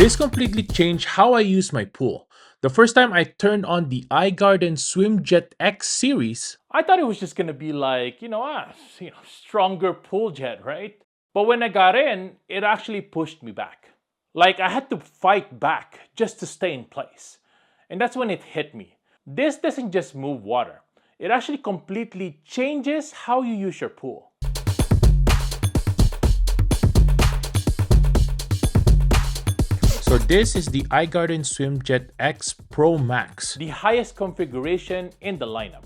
This completely changed how I use my pool. The first time I turned on the iGarden SwimJet X series, I thought it was just gonna be like, stronger pool jet, right? But when I got in, it actually pushed me back. Like I had to fight back just to stay in place. And that's when it hit me. This doesn't just move water. It actually completely changes how you use your pool. So this is the iGarden SwimJet X Pro Max, the highest configuration in the lineup.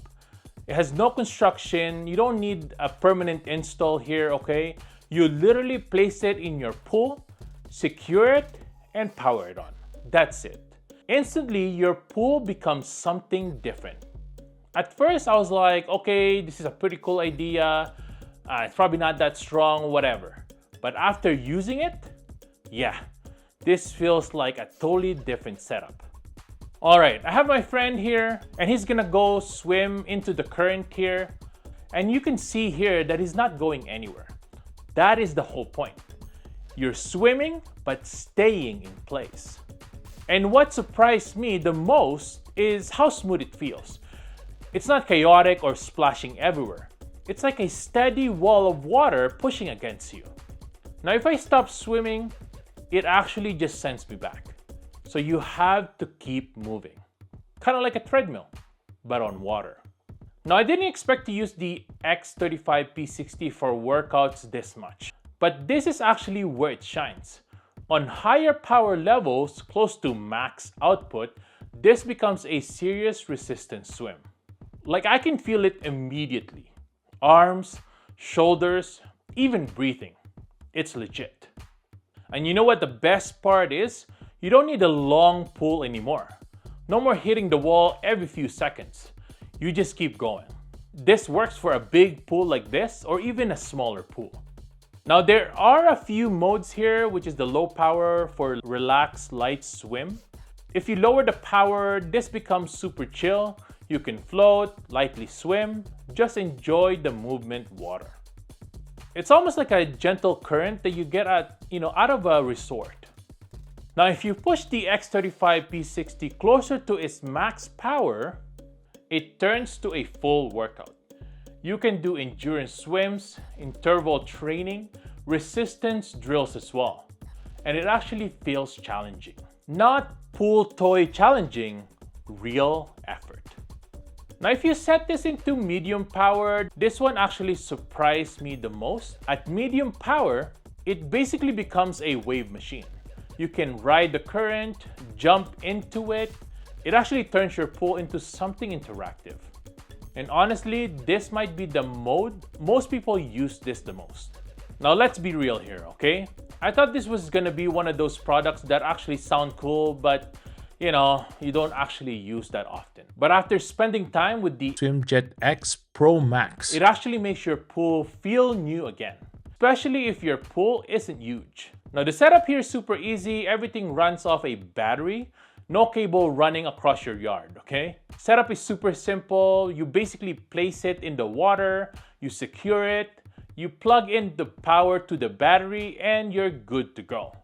It has no construction, you don't need a permanent install here, okay? You literally place it in your pool, secure it, and power it on. That's it. Instantly, your pool becomes something different. At first, I was like, okay, this is a pretty cool idea. It's probably not that strong, whatever. But after using it, yeah, this feels like a totally different setup. All right, I have my friend here and he's gonna go swim into the current here. And you can see here that he's not going anywhere. That is the whole point. You're swimming, but staying in place. And what surprised me the most is how smooth it feels. It's not chaotic or splashing everywhere. It's like a steady wall of water pushing against you. Now, if I stop swimming, it actually just sends me back. So you have to keep moving. Kind of like a treadmill, but on water. Now, I didn't expect to use the X35P60 for workouts this much, but this is actually where it shines. On higher power levels, close to max output, this becomes a serious resistance swim. Like I can feel it immediately. Arms, shoulders, even breathing. It's legit. And you know what the best part is? You don't need a long pool anymore. No more hitting the wall every few seconds. You just keep going. This works for a big pool like this or even a smaller pool. Now there are a few modes here, which is the low power for relax light swim. If you lower the power, this becomes super chill. You can float, lightly swim, just enjoy the movement water. It's almost like a gentle current that you get out of a resort. Now, if you push the X35P60 closer to its max power, it turns to a full workout. You can do endurance swims, interval training, resistance drills as well. And it actually feels challenging. Not pool toy challenging, real effort. Now, if you set this into medium power, this one actually surprised me the most. At medium power, it basically becomes a wave machine. You can ride the current, jump into it. It actually turns your pool into something interactive. And honestly, this might be the mode most people use this the most. Now, let's be real here, okay? I thought this was gonna be one of those products that actually sound cool, but you don't actually use that often. But after spending time with the SwimJet X Pro Max, it actually makes your pool feel new again, especially if your pool isn't huge. Now, the setup here is super easy. Everything runs off a battery. No cable running across your yard, okay? Setup is super simple. You basically place it in the water, you secure it, you plug in the power to the battery, and you're good to go.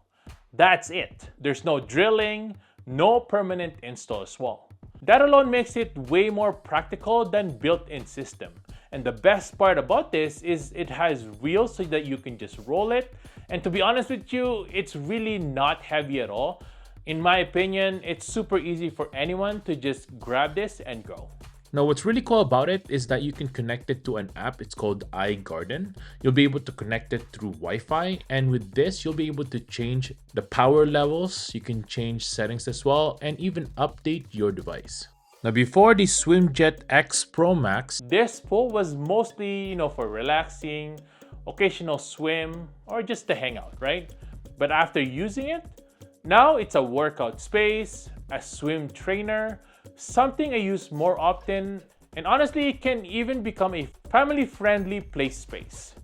That's it. There's no drilling, no permanent install as well. That alone makes it way more practical than built-in system. And the best part about this is it has wheels so that you can just roll it. And to be honest with you, it's really not heavy at all. In my opinion, it's super easy for anyone to just grab this and go. Now, what's really cool about it is that you can connect it to an app. It's called iGarden. You'll be able to connect it through Wi-Fi. And with this, you'll be able to change the power levels. You can change settings as well and even update your device. Now, before the SwimJet X Pro Max, this pool was mostly, for relaxing, occasional swim, or just to hang out, right? But after using it, now it's a workout space, a swim trainer, something I use more often, and honestly, it can even become a family-friendly play space.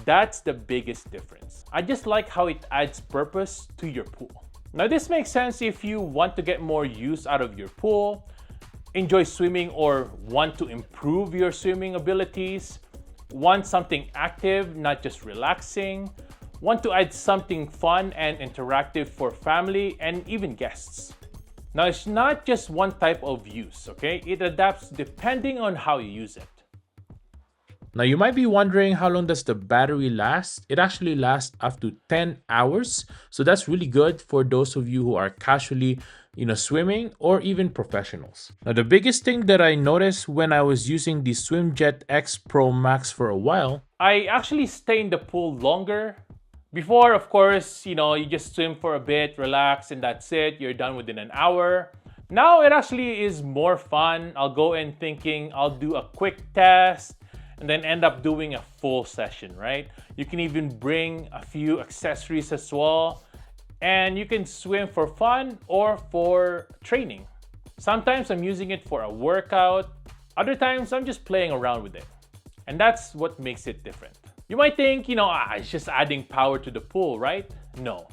That's the biggest difference. I just like how it adds purpose to your pool. Now, this makes sense if you want to get more use out of your pool, enjoy swimming, or want to improve your swimming abilities, want something active, not just relaxing, want to add something fun and interactive for family and even guests. Now, it's not just one type of use, okay? It adapts depending on how you use it. Now, you might be wondering, how long does the battery last? It actually lasts up to 10 hours. So that's really good for those of you who are casually, swimming, or even professionals. Now, the biggest thing that I noticed when I was using the SwimJet X Pro Max for a while, I actually stay in the pool longer. Before, of course, you just swim for a bit, relax, and that's it. You're done within an hour. Now it actually is more fun. I'll go in thinking I'll do a quick test and then end up doing a full session, right? You can even bring a few accessories as well, and you can swim for fun or for training. Sometimes I'm using it for a workout. Other times I'm just playing around with it. And that's what makes it different. You might think, it's just adding power to the pool, right? No,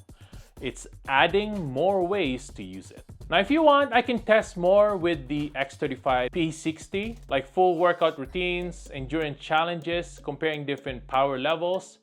it's adding more ways to use it. Now, if you want, I can test more with the X35 P60, like full workout routines, endurance challenges, comparing different power levels.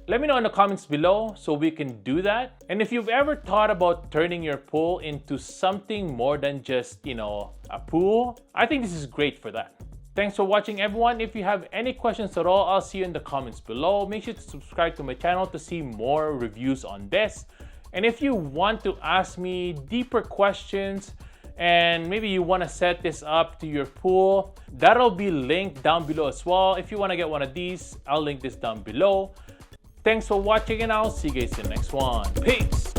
Let me know in the comments below so we can do that. And if you've ever thought about turning your pool into something more than just, a pool, I think this is great for that. Thanks for watching, everyone. If you have any questions at all, I'll see you in the comments below. Make sure to subscribe to my channel to see more reviews on this. And if you want to ask me deeper questions and maybe you want to set this up to your pool, that'll be linked down below as well. If you want to get one of these, I'll link this down below. Thanks for watching, and I'll see you guys in the next one. Peace!